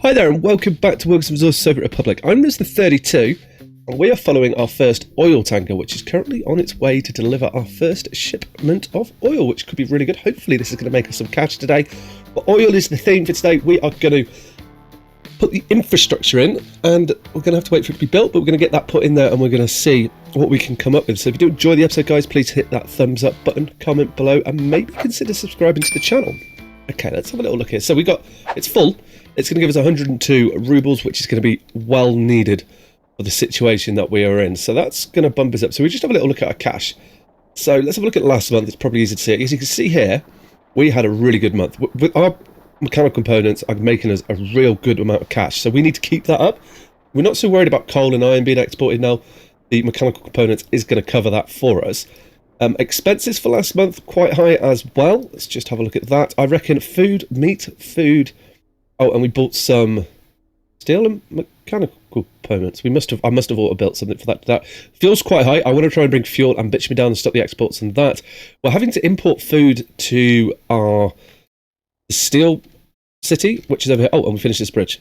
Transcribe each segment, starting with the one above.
Hi there and welcome back to Works of Resources Soviet Republic. I'm Ris32 and we are following our first oil tanker, which is currently on its way to deliver our first shipment of oil, which could be really good. Hopefully this is going to make us some cash today. But oil is the theme for today. We are going to put the infrastructure in and we're going to have to wait for it to be built, but we're going to get that put in there and we're going to see what we can come up with. So if you do enjoy the episode, guys, please hit that thumbs up button, comment below, and maybe consider subscribing to the channel. Okay, let's have a little look here. So we got, it's full. It's going to give us 102 rubles, which is going to be well needed for the situation that we are in. So that's going to bump us up. So we just have a little look at our cash. So let's have a look at last month. It's probably easy to see it. As you can see here, we had a really good month. With our mechanical components are making us a real good amount of cash. So we need to keep that up. We're not so worried about coal and iron being exported now. The mechanical components is going to cover that for us. Expenses for last month, quite high as well. Let's just have a look at that. I reckon food. Oh, and we bought some steel and mechanical components. I must have auto-built something for that. Fuel's quite high. I want to try and bring fuel and bitumen down and stop the exports and that. We're having to import food to our steel city, which is over here. Oh, and we finished this bridge.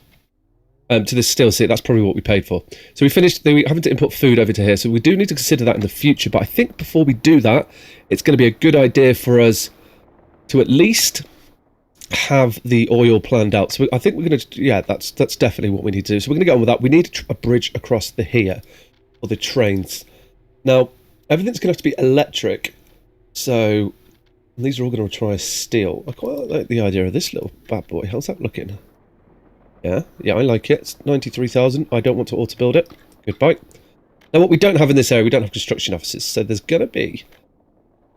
To this steel city, that's probably what we paid for. So we're having to import food over to here. So we do need to consider that in the future. But I think before we do that, it's going to be a good idea for us to at least have the oil planned out. So I think we're going to, yeah, that's definitely what we need to do. So we're going to get on with that. We need a bridge across the here for the trains. Now, everything's going to have to be electric. So these are all going to try steel. I quite like the idea of this little bad boy. How's that looking? Yeah, I like it. It's 93,000. I don't want to auto-build it. Goodbye. Now, what we don't have in this area, we don't have construction offices. So there's going to be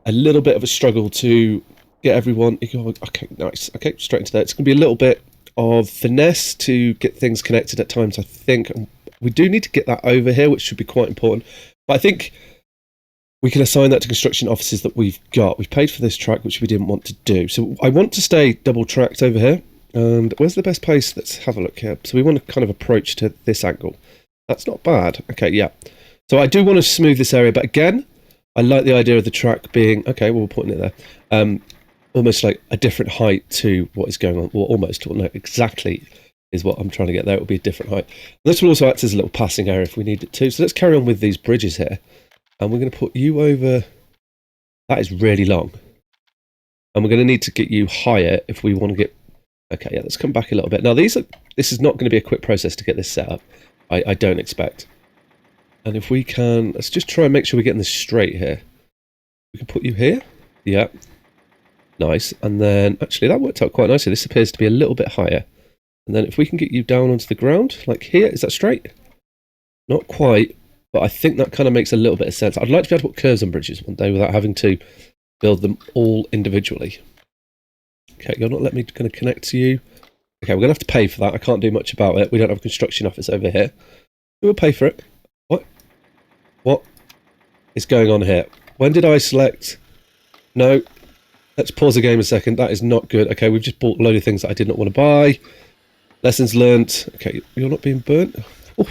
a little bit of a struggle to get everyone. Okay, nice. Okay, straight into that. It's going to be a little bit of finesse to get things connected at times, I think. And we do need to get that over here, which should be quite important. But I think we can assign that to construction offices that we've got. We've paid for this track, which we didn't want to do. So I want to stay double tracked over here. And where's the best place? Let's have a look here. So we want to kind of approach to this angle. That's not bad. Okay, yeah. So I do want to smooth this area, but again, I like the idea of the track being, okay, well, we're putting it there. Almost like a different height to what is going on, or almost, or no, exactly is what I'm trying to get there. It will be a different height. And this will also act as a little passing area if we need it to. So let's carry on with these bridges here. And we're going to put you over. That is really long. And we're going to need to get you higher if we want to get. Okay, yeah, let's come back a little bit. Now, this is not going to be a quick process to get this set up. I don't expect. And if we can, let's just try and make sure we're getting this straight here. We can put you here. Yeah. Nice. And then, actually, that worked out quite nicely. This appears to be a little bit higher. And then if we can get you down onto the ground, like here, is that straight? Not quite, but I think that kind of makes a little bit of sense. I'd like to be able to put curves on bridges one day without having to build them all individually. Okay, you're not letting me kind of connect to you. Okay, we're going to have to pay for that. I can't do much about it. We don't have a construction office over here. Who will pay for it? What is going on here? When did I select? No. Let's pause the game a second. That is not good. Okay, we've just bought a load of things that I did not want to buy. Lessons learnt. Okay, you're not being burnt. Ooh.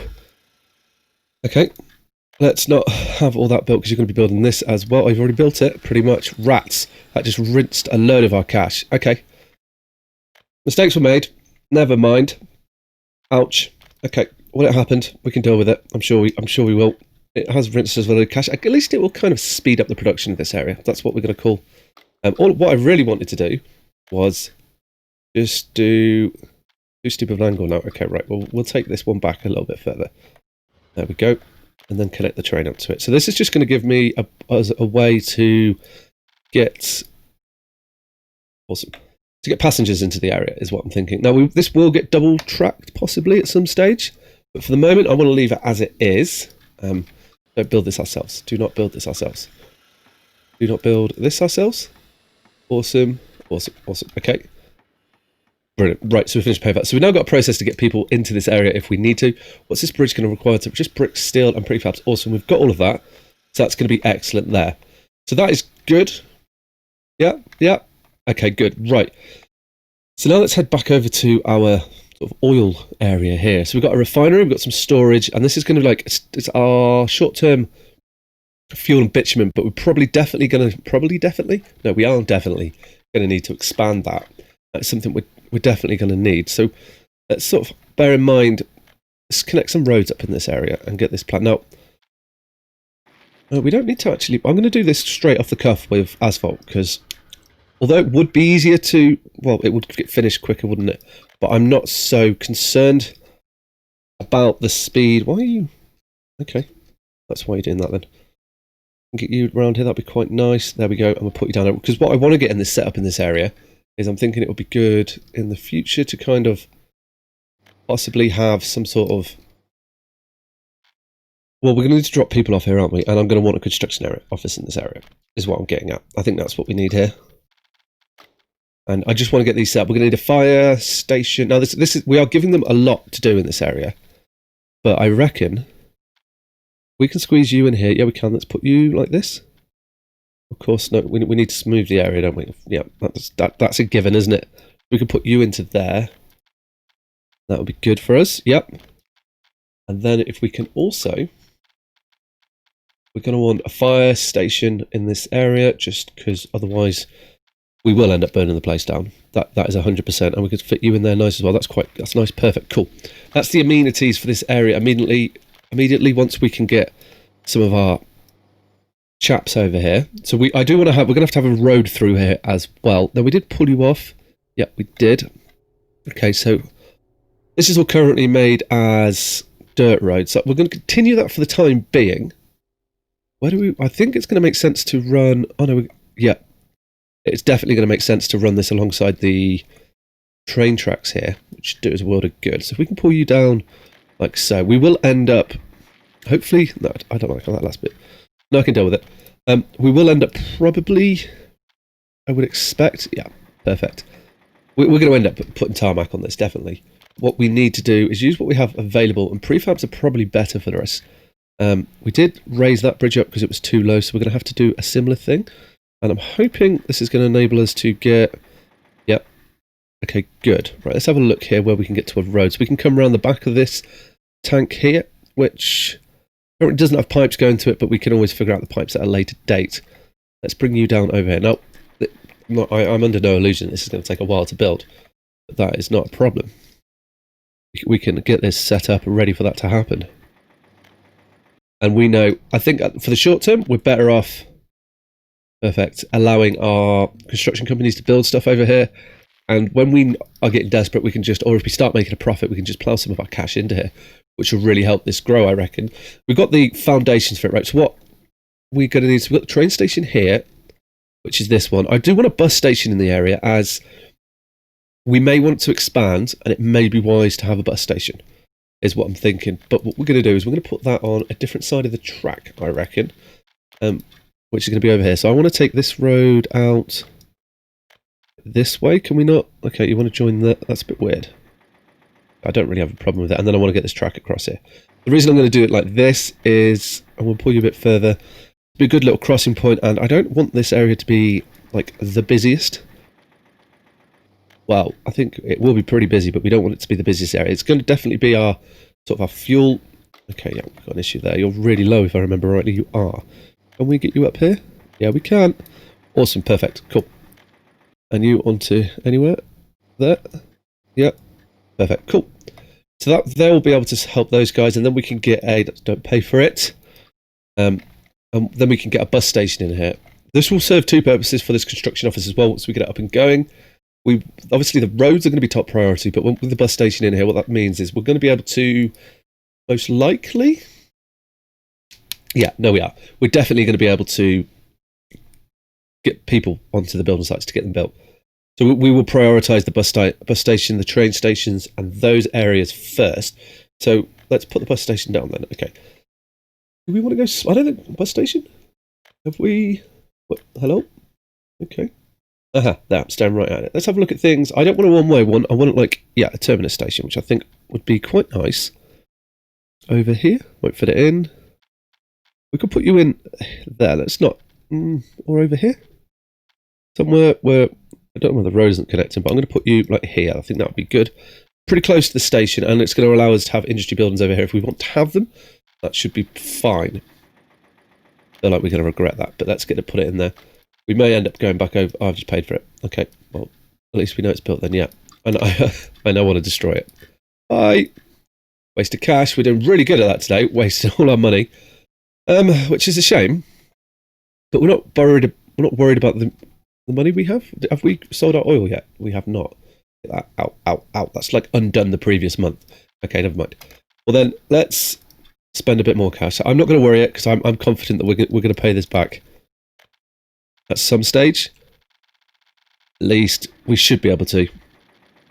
Okay, let's not have all that built because you're going to be building this as well. I've already built it, pretty much. Rats. That just rinsed a load of our cash. Okay. Mistakes were made. Never mind. Ouch. Okay, well, it happened. We can deal with it. I'm sure we will. It has rinsed us a load of cash. At least it will kind of speed up the production of this area. That's what we're going to call. What I really wanted to do was just do too stupid of an angle now. Okay, right. Well, we'll take this one back a little bit further. There we go. And then connect the train up to it. So this is just going to give me a way to get passengers into the area is what I'm thinking. Now, this will get double tracked possibly at some stage. But for the moment, I want to leave it as it is. Don't build this ourselves. Do not build this ourselves. Do not build this ourselves. Awesome. Okay. Brilliant. Right, so we finished paying that. So we've now got a process to get people into this area if we need to. What's this bridge going to require? Just brick, steel, and prefabs. Awesome. We've got all of that. So that's going to be excellent there. So that is good. Yeah. Okay, good. Right. So now let's head back over to our sort of oil area here. So we've got a refinery, we've got some storage, and this is going to be like, it's our short-term fuel and bitumen, but we're definitely going to need to expand that. That's something we're definitely going to need. So let's sort of bear in mind, let's connect some roads up in this area and get this plan. Now, we don't need to actually, I'm going to do this straight off the cuff with asphalt, because although it would be easier to, well, it would get finished quicker, wouldn't it? But I'm not so concerned about the speed. Why are you, okay, that's why you're doing that then. Get you around here, that'd be quite nice. There we go. I'm going to put you down there, because what I want to get in this setup in this area is I'm thinking it would be good in the future to kind of possibly have some sort of, well, we're going to need to drop people off here, aren't we? And I'm going to want a construction area office in this area, is what I'm getting at. I think that's what we need here. And I just want to get these set up. We're going to need a fire station. Now, this is, we are giving them a lot to do in this area, but I reckon we can squeeze you in here. Yeah, we can. Let's put you like this. Of course, no, we need to smooth the area, don't we? Yeah, that's a given, isn't it? We can put you into there. That would be good for us. Yep. And then if we can also, we're going to want a fire station in this area, just because otherwise we will end up burning the place down. That is 100%, and we could fit you in there nice as well. That's nice, perfect, cool. That's the amenities for this area. Immediately once we can get some of our chaps over here. So we're going to have a road through here as well. Now, we did pull you off. Yeah, we did. Okay, so this is all currently made as dirt roads. So we're going to continue that for the time being. Where do we, I think it's going to make sense to run, oh no, yeah. It's definitely going to make sense to run this alongside the train tracks here, which do us a world of good. So if we can pull you down like so, we will end up, hopefully, no, I don't like that last bit. No, I can deal with it. We will end up probably, I would expect, yeah, perfect. We're going to end up putting tarmac on this, definitely. What we need to do is use what we have available, and prefabs are probably better for us. We did raise that bridge up because it was too low, so we're going to have to do a similar thing. And I'm hoping this is going to enable us to get, yep, okay, good. Right, let's have a look here where we can get to a road. So we can come around the back of this tank here, which it doesn't have pipes going to it, but we can always figure out the pipes at a later date. Let's bring you down over here. Now, I'm under no illusion this is going to take a while to build, but that is not a problem. We can get this set up and ready for that to happen. And we know, I think for the short term, we're better off, perfect, allowing our construction companies to build stuff over here. And when we are getting desperate, we can just, or if we start making a profit, we can just plow some of our cash into here, which will really help this grow, I reckon. We've got the foundations for it, right? So what we're going to need, so we've got the train station here, which is this one. I do want a bus station in the area, as we may want to expand, and it may be wise to have a bus station, is what I'm thinking. But what we're going to do is we're going to put that on a different side of the track, I reckon, which is going to be over here. So I want to take this road out this way. Can we not? Okay, you want to join that? That's a bit weird. I don't really have a problem with that. And then I want to get this track across here. The reason I'm going to do it like this is I will pull you a bit further. It'll be a good little crossing point, and I don't want this area to be like the busiest. Well, I think it will be pretty busy, but we don't want it to be the busiest area. It's going to definitely be our sort of our fuel. Okay, yeah, we've got an issue there. You're really low, if I remember rightly. You are. Can we get you up here? Yeah, we can. Awesome, perfect, cool. And you onto anywhere? There? Yeah, perfect, cool. So that they'll be able to help those guys, and then we can get a, don't pay for it. And then we can get a bus station in here. This will serve two purposes for this construction office as well, once we get it up and going. Obviously the roads are going to be top priority, but with the bus station in here, what that means is we're going to be able to, most likely, yeah, no we are. We're definitely going to be able to get people onto the building sites to get them built. So we will prioritise the bus station, the train stations, and those areas first. So let's put the bus station down then. Okay. Do we want to go? I don't think bus station. Have we? What, hello. Okay. There, I'm staring right at it. Let's have a look at things. I don't want a one-way one. I want like, yeah, a terminus station, which I think would be quite nice. Over here, won't fit it in. We could put you in there. Let's not, or over here, somewhere where I don't know where the road isn't connecting, but I'm going to put you like here. I think that would be good. Pretty close to the station, and it's going to allow us to have industry buildings over here if we want to have them. That should be fine. I feel like we're going to regret that, but let's put it in there. We may end up going back over. Oh, I've just paid for it. Okay, well, at least we know it's built then, yeah. And I know I want to destroy it. Bye. Wasted cash. We're doing really good at that today. Wasting all our money, which is a shame. But we're not worried. We're not worried about the money we have. Have we sold our oil yet? We have not. Get that out, out, out. That's like undone the previous month. Okay, never mind. Well then, let's spend a bit more cash. I'm not going to worry it because I'm confident that we're going to pay this back at some stage. At least we should be able to.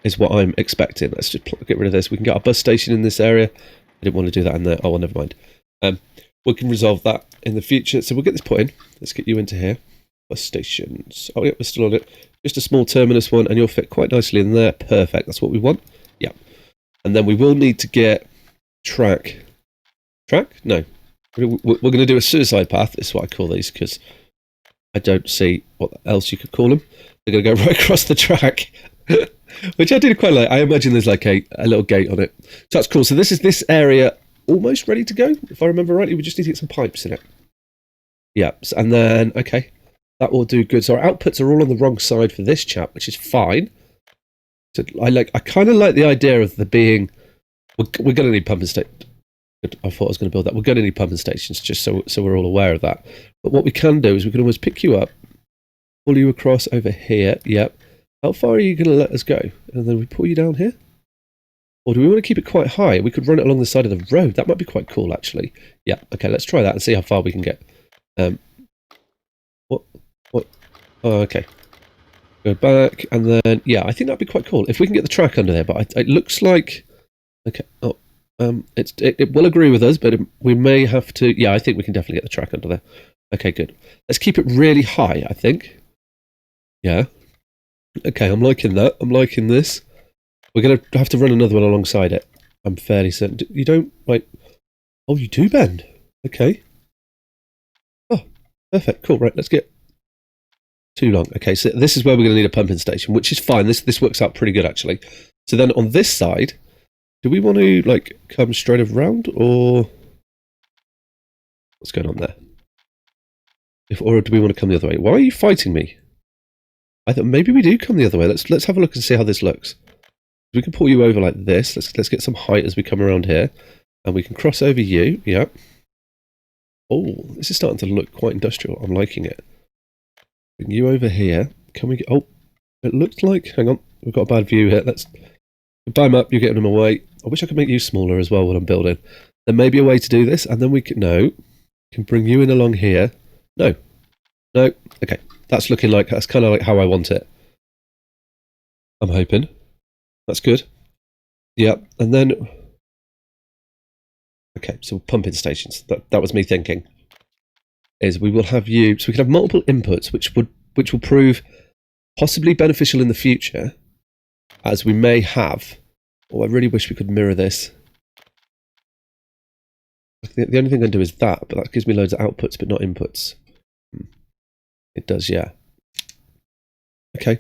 Is what I'm expecting. Let's just get rid of this. We can get our bus station in this area. I didn't want to do that in there. Oh, well, never mind. We can resolve that in the future. So we'll get this put in. Let's get you into here. Bus stations. Oh, yeah, we're still on it. Just a small terminus one, and you'll fit quite nicely in there. Perfect. That's what we want. Yeah. And then we will need to get track. Track? No. We're going to do a suicide path. This is what I call these because I don't see what else you could call them. They're going to go right across the track. Which I did quite like. I imagine there's like a little gate on it. So that's cool. So this is this area almost ready to go. If I remember rightly, we just need to get some pipes in it. Yeah. And then, okay. That will do good. So our outputs are all on the wrong side for this chap, which is fine. So I kind of like the idea of the being, we're going to need pumping stations. I thought I was going to build that. We're going to need pumping stations just so we're all aware of that. But what we can do is we can always pick you up, pull you across over here. Yep. How far are you going to let us go? And then we pull you down here? Or do we want to keep it quite high? We could run it along the side of the road. That might be quite cool, actually. Yeah, okay, let's try that and see how far we can get. What? Oh, okay. Go back, and then, yeah, I think that'd be quite cool. If we can get the track under there, but it looks like... Okay, it will agree with us, but we may have to... Yeah, I think we can definitely get the track under there. Okay, good. Let's keep it really high, I think. Yeah. Okay, I'm liking that. I'm liking this. We're going to have to run another one alongside it. I'm fairly certain. You don't, like... Oh, you do bend. Okay. Oh, perfect. Cool. Right, let's get... Too long. Okay, so this is where we're going to need a pumping station, which is fine. This works out pretty good, actually. So then on this side, do we want to, like, come straight around, or... What's going on there? Or do we want to come the other way? Why are you fighting me? I thought maybe we do come the other way. Let's have a look and see how this looks. We can pull you over like this. Let's get some height as we come around here, and we can cross over you. Yeah. Oh, this is starting to look quite industrial. I'm liking it. Bring you over here. Can we get? Oh, it looks like. Hang on, we've got a bad view here. Let's buy them up. You're getting them away. I wish I could make you smaller as well when I'm building. There may be a way to do this, and then we can can bring you in along here. No. Okay. That's looking like, that's kind of like how I want it. I'm hoping. That's good. Yeah, and then... Okay, so pumping stations. That was me thinking. Is we will have you... So we can have multiple inputs, which will prove possibly beneficial in the future, as we may have... Oh, I really wish we could mirror this. The only thing I can do is that, but that gives me loads of outputs, but not inputs. It does, yeah. Okay.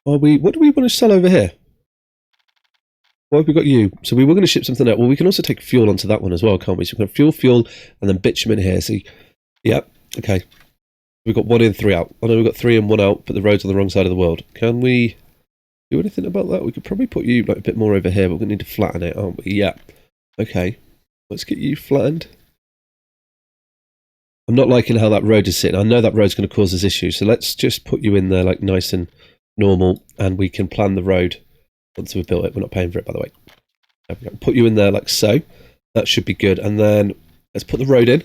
What do we want to sell over here? Why have we got you? So we were going to ship something out. Well, we can also take fuel onto that one as well, can't we? So we can have fuel, and then bitumen here. See, yeah, okay. We've got 1 in, 3 out. Oh no, we've got 3 in, 1 out, but the road's on the wrong side of the world. Can we do anything about that? We could probably put you like a bit more over here, but we're going to need to flatten it, aren't we? Yeah. Okay. Let's get you flattened. I'm not liking how that road is sitting. I know that road's going to cause us issues, so let's just put you in there like nice and normal, and we can plan the road once we've built it. We're not paying for it, by the way. There we go. Put you in there like so. That should be good. And then let's put the road in.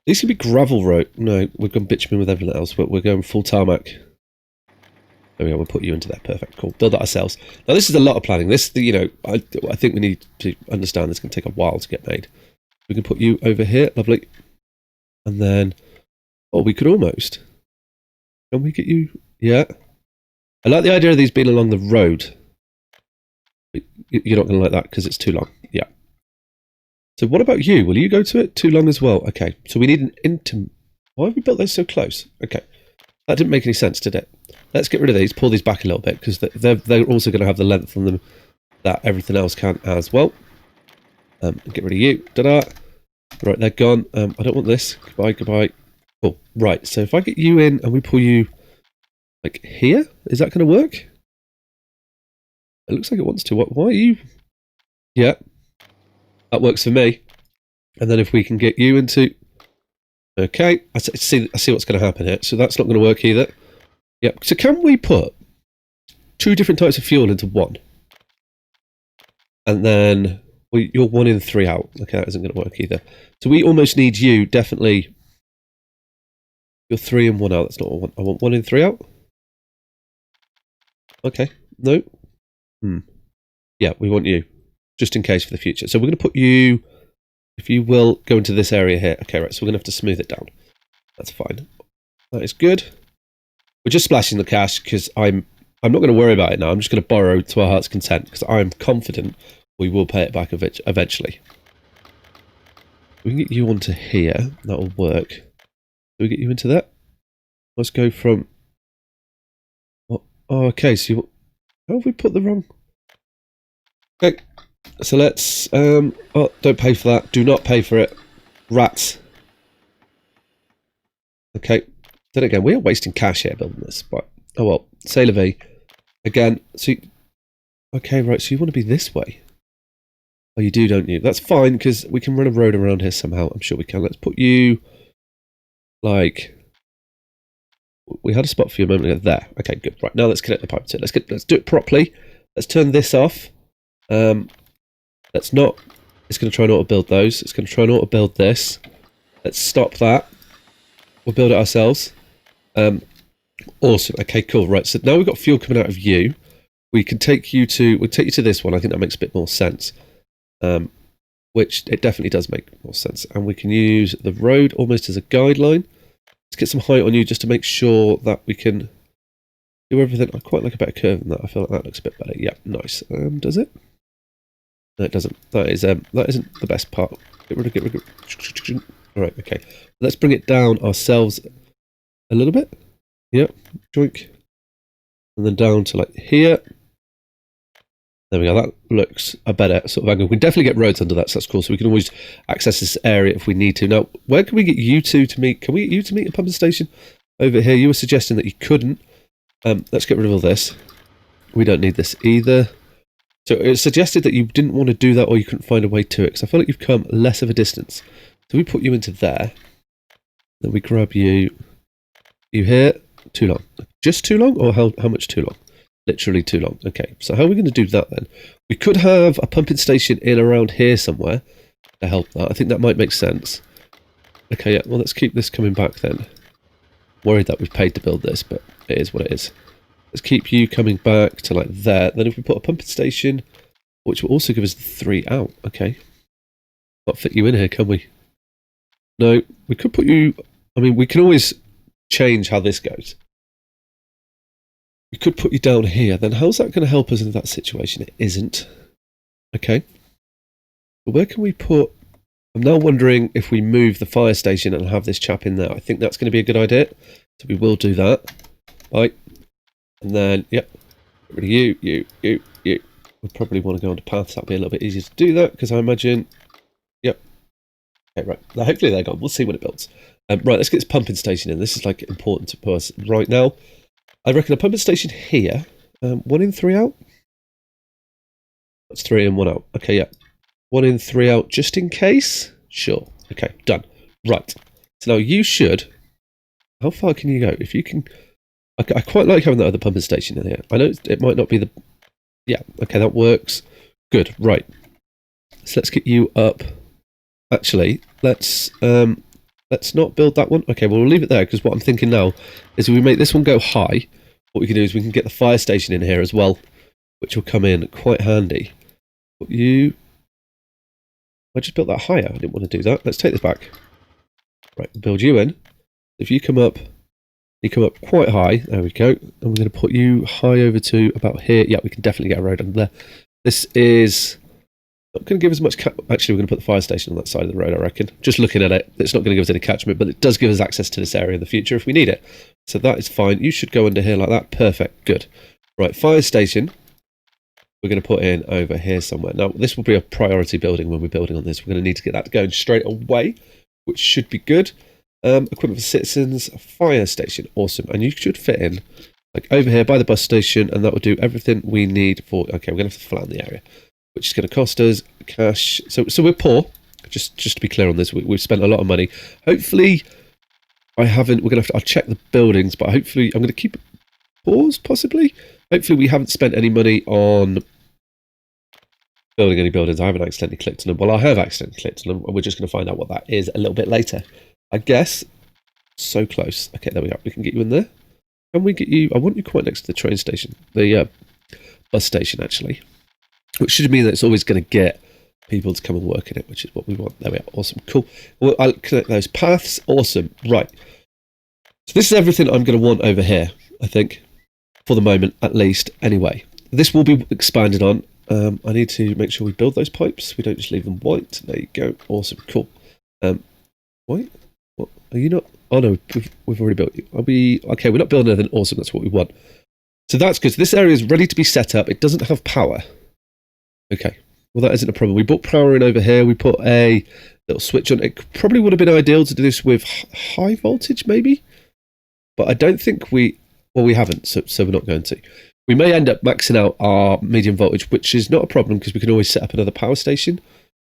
These could be gravel road. No, we've gone bitumen with everything else, but we're going full tarmac. There we go. We'll put you into there. Perfect. Cool. Build that ourselves. Now, this is a lot of planning. This, I think we need to understand this is going to take a while to get made. We can put you over here. Lovely. And then, oh, we could almost. Can we get you? Yeah. I like the idea of these being along the road. You're not going to like that because it's too long. Yeah. So what about you? Will you go to it? Too long as well. Okay. So we need an Why have we built those so close? Okay. That didn't make any sense, did it? Let's get rid of these. Pull these back a little bit because they're also going to have the length on them that everything else can as well. Get rid of you. Ta-da. Right, they're gone. I don't want this. Goodbye, goodbye. Cool. Right. So if I get you in and we pull you like here, is that going to work? It looks like it wants to. Why are you? Yeah, that works for me. And then if we can get you into... Okay, I see what's going to happen here. So that's not going to work either. Yep. So can we put 2 different types of fuel into one? And then you're 1 in 3 out. Okay, that isn't going to work either. So we almost need you, definitely. You're 3 in 1 out. That's not what I want. I want 1 in 3 out. Okay, no. Yeah, we want you, just in case for the future. So we're going to put you, if you will, go into this area here. Okay, right, so we're going to have to smooth it down. That's fine. That is good. We're just splashing the cash because I'm not going to worry about it now. I'm just going to borrow to our heart's content because I'm confident we will pay it back eventually. We can get you onto here. That will work. Do we get you into that? Let's go from... Oh, okay, so how have we put the wrong... Okay, so let's... oh, don't pay for that. Do not pay for it. Rats. Okay, then again, we are wasting cash here building this, but... Oh well, say la vie. Again, so... Okay, right, so you want to be this way. Oh, you do, don't you? That's fine, because we can run a road around here somehow. I'm sure we can. Let's put you... Like... We had a spot for you a moment ago there. Okay, good. Right, now let's connect the pipe to it. Let's do it properly. Let's turn this off. Let's not... It's going to try and auto-build those. It's going to try and auto-build this. Let's stop that. We'll build it ourselves. Awesome. Okay, cool. Right, so now we've got fuel coming out of you. We can take you to... We'll take you to this one. I think that makes a bit more sense. Which it definitely does make more sense. And we can use the road almost as a guideline. Let's get some height on you just to make sure that we can do everything. I quite like a better curve than that. I feel like that looks a bit better. Yeah, nice. Does it? No, it doesn't. That isn't the best part. Get rid of. All right, okay. Let's bring it down ourselves a little bit. Yep, joink. And then down to like here. There we go. That looks a better sort of angle. We can definitely get roads under that, so that's cool. So we can always access this area if we need to. Now, where can we get you two to meet? Can we get you to meet a pumping station over here? You were suggesting that you couldn't. Let's get rid of all this. We don't need this either. So it suggested that you didn't want to do that or you couldn't find a way to it. Because I feel like you've come less of a distance. So we put you into there. Then we grab you here. Too long. Just too long? Or how much too long? Literally too long. Okay, so how are we going to do that then? We could have a pumping station in around here somewhere to help that. I think that might make sense. Okay, yeah, well, let's keep this coming back then. Worried that we've paid to build this, but it is what it is. Let's keep you coming back to like there. Then if we put a pumping station, which will also give us the 3 out. Okay. Not fit you in here, can we? No, we could put you... I mean, we can always change how this goes. We could put you down here. Then how's that going to help us in that situation? It isn't. Okay. But where can we put... I'm now wondering if we move the fire station and have this chap in there. I think that's going to be a good idea. So we will do that. Right. And then, yep. Get rid of you. We'll probably want to go onto paths. That'll be a little bit easier to do that because I imagine... Yep. Okay, right. Now, hopefully they're gone. We'll see when it builds. Right, let's get this pumping station in. This is like important to us right now. I reckon a pumping station here. 1 in 3 out? That's 3 in 1 out. Okay, yeah. 1 in 3 out just in case? Sure. Okay, done. Right. So now you should... How far can you go? If you can... I quite like having that other pumping station in here. I know it might not be the... Yeah, okay, that works. Good, right. So let's get you up. Actually, let's not build that one. Okay, well, we'll leave it there because what I'm thinking now is if we make this one go high, what we can do is we can get the fire station in here as well, which will come in quite handy. But I just built that higher. I didn't want to do that. Let's take this back. Right, build you in. If you come up quite high. There we go. And we're going to put you high over to about here. Yeah, we can definitely get a road under there. This is not going to give us much... Actually, we're going to put the fire station on that side of the road, I reckon. Just looking at it, it's not going to give us any catchment, but it does give us access to this area in the future if we need it. So that is fine. You should go under here like that. Perfect. Good. Right, fire station. We're going to put in over here somewhere. Now, this will be a priority building when we're building on this. We're going to need to get that going straight away, which should be good. Equipment for citizens, fire station. Awesome. And you should fit in like over here by the bus station, and that will do everything we need for. Okay, we're gonna have to flatten the area, which is going to cost us cash. So we're poor. Just to be clear on this, we've spent a lot of money. Hopefully, I haven't. We're gonna have to. I'll check the buildings, but hopefully, I'm gonna keep it paused. Possibly. Hopefully, we haven't spent any money on building any buildings. I haven't accidentally clicked on them. Well, I have accidentally clicked on them, and we're just going to find out what that is a little bit later. I guess. So close. Okay, there we go. We can get you in there. Can we get you? I want you quite next to the train station, the bus station, actually. Which should mean that it's always going to get people to come and work in it, which is what we want. There we are. Awesome. Cool. Well, I'll connect those paths. Awesome. Right. So this is everything I'm going to want over here, I think. For the moment, at least. Anyway, this will be expanded on. I need to make sure we build those pipes. We don't just leave them white. There you go. Awesome. Cool. White? What? Are you not? Oh, no. We've already built you. Are we? Okay, we're not building anything. Awesome. That's what we want. So that's good. So this area is ready to be set up. It doesn't have power. Okay, well that isn't a problem. We put power in over here. We put a little switch on. It probably would have been ideal to do this with high voltage, maybe, but I don't think we haven't, so we're not going to. We may end up maxing out our medium voltage, which is not a problem because we can always set up another power station.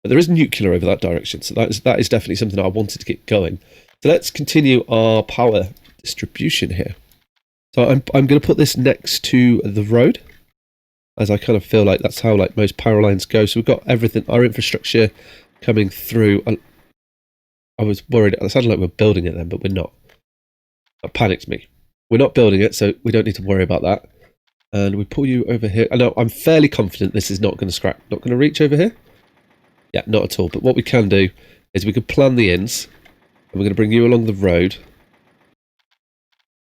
But there is nuclear over that direction, so that is definitely something I wanted to get going. So let's continue our power distribution here. So I'm going to put this next to the road, as I kind of feel like that's how like most power lines go. So we've got everything, our infrastructure coming through. I was worried. It sounded like we're building it then, but we're not. That panicked me. We're not building it, so we don't need to worry about that. And we pull you over here. I know I'm fairly confident this is not going to scrap, not going to reach over here. Yeah, not at all. But what we can do is we can plan the ins, and we're going to bring you along the road.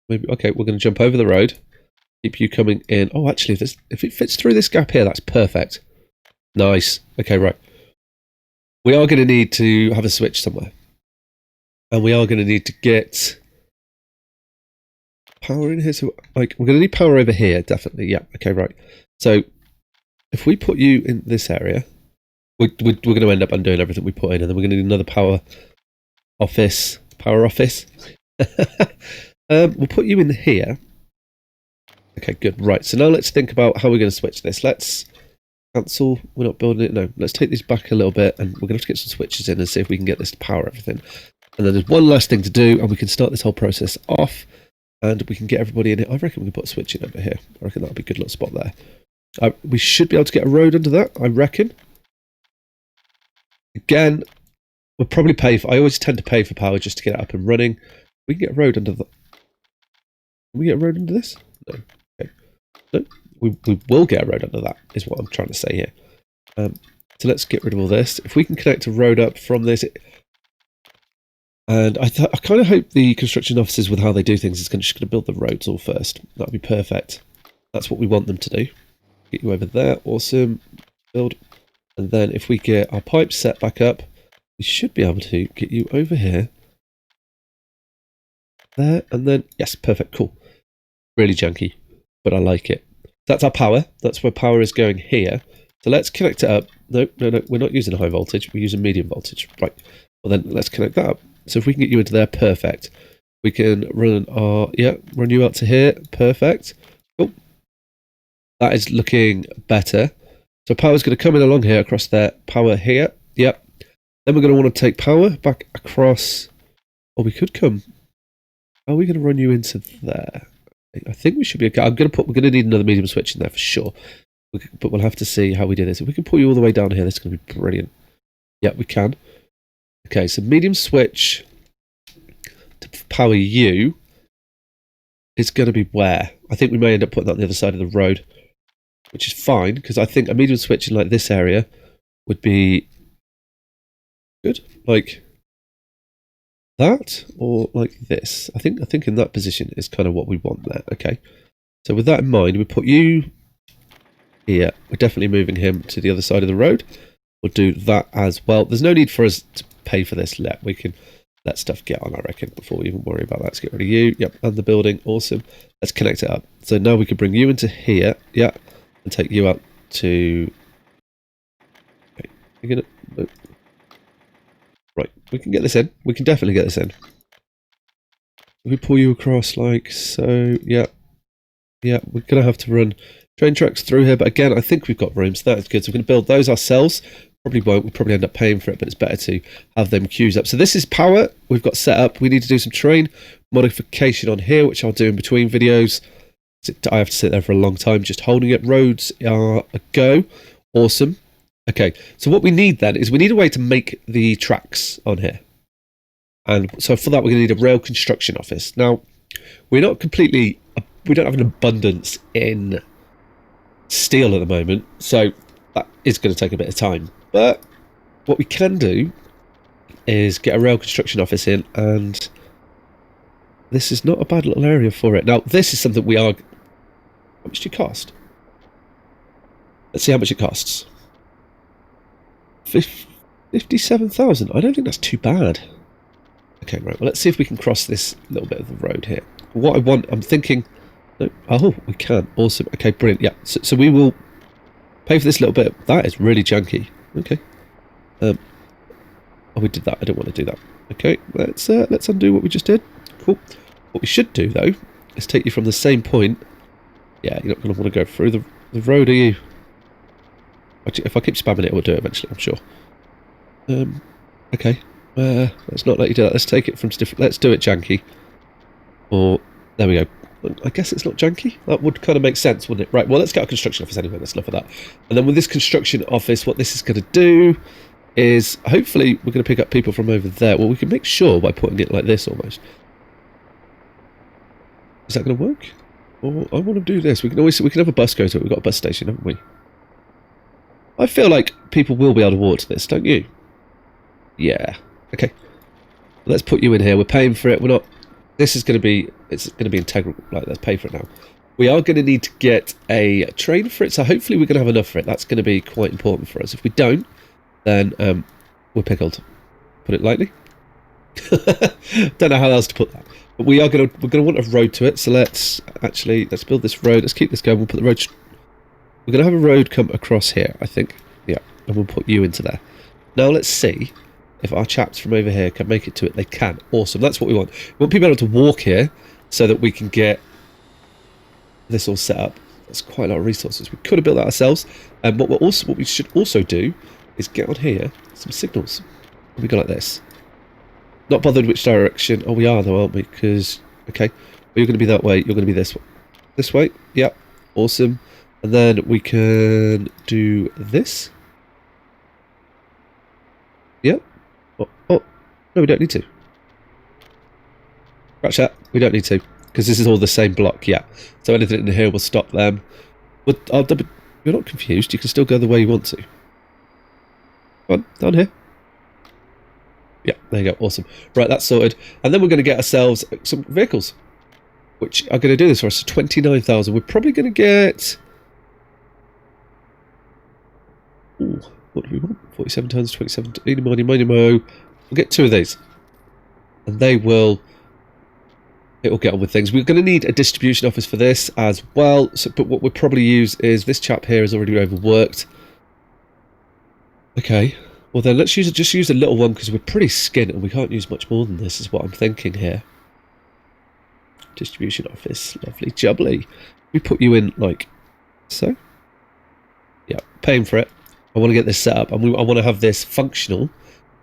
Maybe okay, we're going to jump over the road. Keep you coming in. Oh, actually, if it fits through this gap here, that's perfect. Nice. Okay, right. We are going to need to have a switch somewhere. And we are going to need to get power in here. So, like, we're going to need power over here, definitely. Yeah, okay, right. So, if we put you in this area, we're going to end up undoing everything we put in, and then we're going to need another power office. We'll put you in here. Okay, good. Right, so now let's think about how we're going to switch this. Let's cancel. We're not building it. No, let's take these back a little bit, and we're going to have to get some switches in and see if we can get this to power everything. And then there's one last thing to do, and we can start this whole process off, and we can get everybody in here. I reckon we can put a switch in over here. I reckon that'll be a good little spot there. We should be able to get a road under that, I reckon. Again, we'll probably pay for... I always tend to pay for power just to get it up and running. We can get a road under that. Can we get a road under this? No. No, we will get a road under that, is what I'm trying to say here. So let's get rid of all this. If we can connect a road up from this, and I kind of hope the construction officers, with how they do things, is just going to build the roads all first. That would be perfect. That's what we want them to do. Get you over there. Awesome. Build. And then if we get our pipes set back up, we should be able to get you over here. There, and then, yes, perfect, cool. Really janky, but I like it. That's our power. That's where power is going here. So let's connect it up. No, we're not using high voltage. We're using medium voltage. Right. Well, then let's connect that up. So if we can get you into there, perfect. We can run run you out to here. Perfect. Cool. That is looking better. So power's going to come in along here, across there. Power here. Yep. Then we're going to want to take power back across. Or we could come. Are we going to run you into there? I think we should be okay. We're going to need another medium switch in there for sure. But we'll have to see how we do this. If we can pull you all the way down here, this is going to be brilliant. Yeah, we can. Okay, so medium switch to power you is going to be where? I think we may end up putting that on the other side of the road, which is fine, because I think a medium switch in like this area would be good. Like that, or like this. I think in that position is kind of what we want there. Okay, so with that in mind, we put you here. We're definitely moving him to the other side of the road. We'll do that as well. There's no need for us to pay for this. We can let stuff get on, I reckon, before we even worry about that. Let's get rid of you. Yep, and the building. Awesome. Let's connect it up. So now we can bring you into here. Yeah, and take you out to... Okay, you're gonna... Right, we can get this in. We can definitely get this in. If we pull you across like so, yeah. Yeah, we're going to have to run train tracks through here, but again, I think we've got room, so that's good. So we're going to build those ourselves. Probably won't. We'll probably end up paying for it, but it's better to have them queues up. So this is power we've got set up. We need to do some terrain modification on here, which I'll do in between videos. I have to sit there for a long time just holding it. Roads are a go. Awesome. Okay, so what we need then is we need a way to make the tracks on here. And so for that, we're going to need a rail construction office. Now, we're not completely... We don't have an abundance in steel at the moment, so that is going to take a bit of time. But what we can do is get a rail construction office in, and this is not a bad little area for it. Now, this is something we are... How much do you cost? Let's see how much it costs. 57,000. I don't think that's too bad. Okay, right. Well, let's see if we can cross this little bit of the road here. What I want, I'm thinking... No, oh, we can. Awesome. Okay, brilliant. Yeah, so we will pay for this little bit. That is really janky. Okay. Oh, we did that. I don't want to do that. Okay, let's undo what we just did. Cool. What we should do, though, is take you from the same point. Yeah, you're not going to want to go through the road, are you? Actually, if I keep spamming it, we'll do it eventually, I'm sure. Okay. Let's not let you do that. Let's take it from different... Let's do it janky. Or... There we go. I guess it's not janky. That would kind of make sense, wouldn't it? Right, well, let's get a construction office anyway. Let's look at that. And then with this construction office, what this is going to do is, hopefully, we're going to pick up people from over there. Well, we can make sure by putting it like this almost. Is that going to work? Or I want to do this. We can have a bus go to it. We've got a bus station, haven't we? I feel like people will be able to walk to this, don't you? Yeah. Okay. Let's put you in here. We're paying for it. We're not... This is going to be... It's going to be integral. Like, let's pay for it now. We are going to need to get a train for it, so hopefully we're going to have enough for it. That's going to be quite important for us. If we don't, then we're pickled. Put it lightly. Don't know how else to put that. But we're going to want a road to it, so let's build this road. Let's keep this going. We'll put the road... We're going to have a road come across here, I think. Yeah, and we'll put you into there. Now let's see if our chaps from over here can make it to it. They can. Awesome. That's what we want. We want people able to walk here so that we can get this all set up. That's quite a lot of resources. We could have built that ourselves. And what we should also do is get on here some signals. We go like this. Not bothered which direction. Oh, we are though, aren't we? Because, okay, well, you're going to be that way. You're going to be this way. This way. Yep. Awesome. And then we can do this. Yep. Oh, no, we don't need to. Scratch that. We don't need to. Because this is all the same block, yeah. So anything in here will stop them. But you're not confused. You can still go the way you want to. Come on, down here. Yeah, there you go. Awesome. Right, that's sorted. And then we're going to get ourselves some vehicles, which are going to do this for us. So 29,000. We're probably going to get... Ooh, what do we want? 47 tons, 27... Money. We'll get 2 of these. And they will... It will get on with things. We're going to need a distribution office for this as well. So, but what we'll probably use is this chap here is already overworked. Okay. Well then, let's just use a little one because we're pretty skint and we can't use much more than this. Is what I'm thinking here. Distribution office, lovely jubbly. We put you in like so. Yeah, paying for it. I want to get this set up, and I want to have this functional.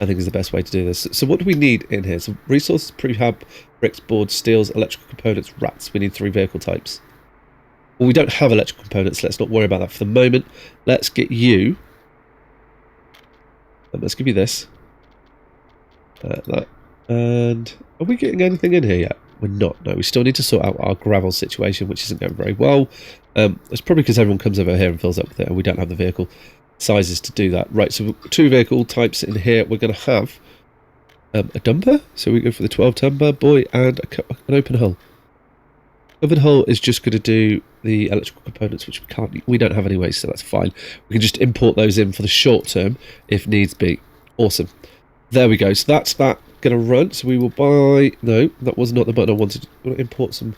I think is the best way to do this. So what do we need in here? So resources, prefab, bricks, boards, steels, electrical components, rats. We need 3 vehicle types. Well, we don't have electrical components. Let's not worry about that for the moment. Let's get you. Let's give you this. That. And are we getting anything in here yet? We're not. No, we still need to sort out our gravel situation, which isn't going very well. It's probably because everyone comes over here and fills up with it, and we don't have the vehicle sizes to do that. Right, so 2 vehicle types in here. We're going to have a dumper. So we go for the 12-ton bad boy and an open hull. Open hull is just going to do the electrical components, which we don't have anyway, so that's fine. We can just import those in for the short term if needs be. Awesome. There we go. So that's that going to run. So we will buy... No, that was not the button I wanted. We'll import some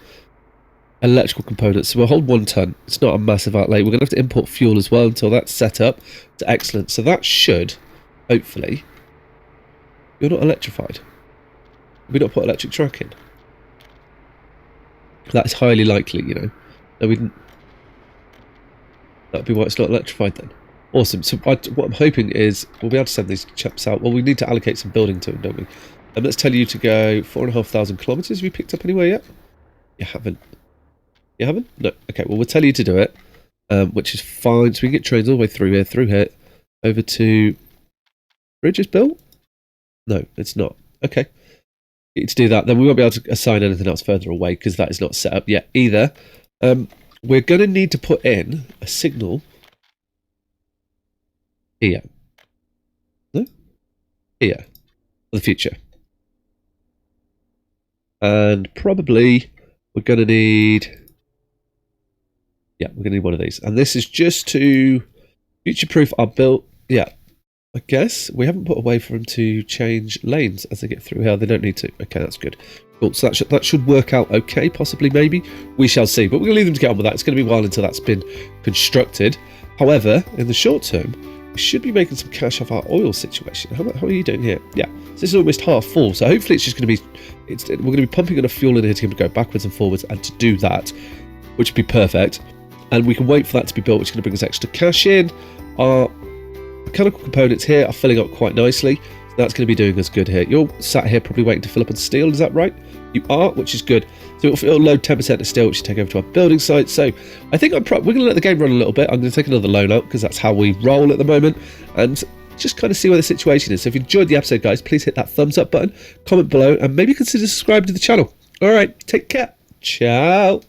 electrical components. So we'll hold 1 ton. It's not a massive outlay. We're going to have to import fuel as well until that's set up. It's excellent. So that should, hopefully... You're not electrified. We not put electric track in. That's highly likely, you know. No, we didn't. That'd be why it's not electrified then. Awesome. So what I'm hoping is we'll be able to send these chaps out. Well, we need to allocate some building to them, don't we? And let's tell you to go 4,500 kilometers. Have you picked up anywhere yet? You haven't. You haven't? No. Okay, well, we'll tell you to do it, which is fine. So we can get trains all the way through here, over to... Bridge is built? No, it's not. Okay. You need to do that. Then we won't be able to assign anything else further away because that is not set up yet either. We're going to need to put in a signal here. No? Here. For the future. And probably we're going to need... Yeah, we're going to need one of these. And this is just to future-proof our build... Yeah, I guess. We haven't put a way for them to change lanes as they get through here. They don't need to. Okay, that's good. Cool. So that should work out okay, possibly, maybe. We shall see. But we're going to leave them to get on with that. It's going to be a while until that's been constructed. However, in the short term, we should be making some cash off our oil situation. How are you doing here? Yeah. So this is almost half full. So hopefully it's just going to be... we're going to be pumping enough fuel in here to go backwards and forwards. And to do that, which would be perfect. And we can wait for that to be built, which is going to bring us extra cash in. Our mechanical components here are filling up quite nicely. So that's going to be doing us good here. You're sat here probably waiting to fill up on steel, is that right? You are, which is good. So it'll load 10% of steel, which will take over to our building site. So I think we're going to let the game run a little bit. I'm going to take another loan out because that's how we roll at the moment. And just kind of see where the situation is. So if you enjoyed the episode, guys, please hit that thumbs up button, comment below, and maybe consider subscribing to the channel. All right, take care. Ciao.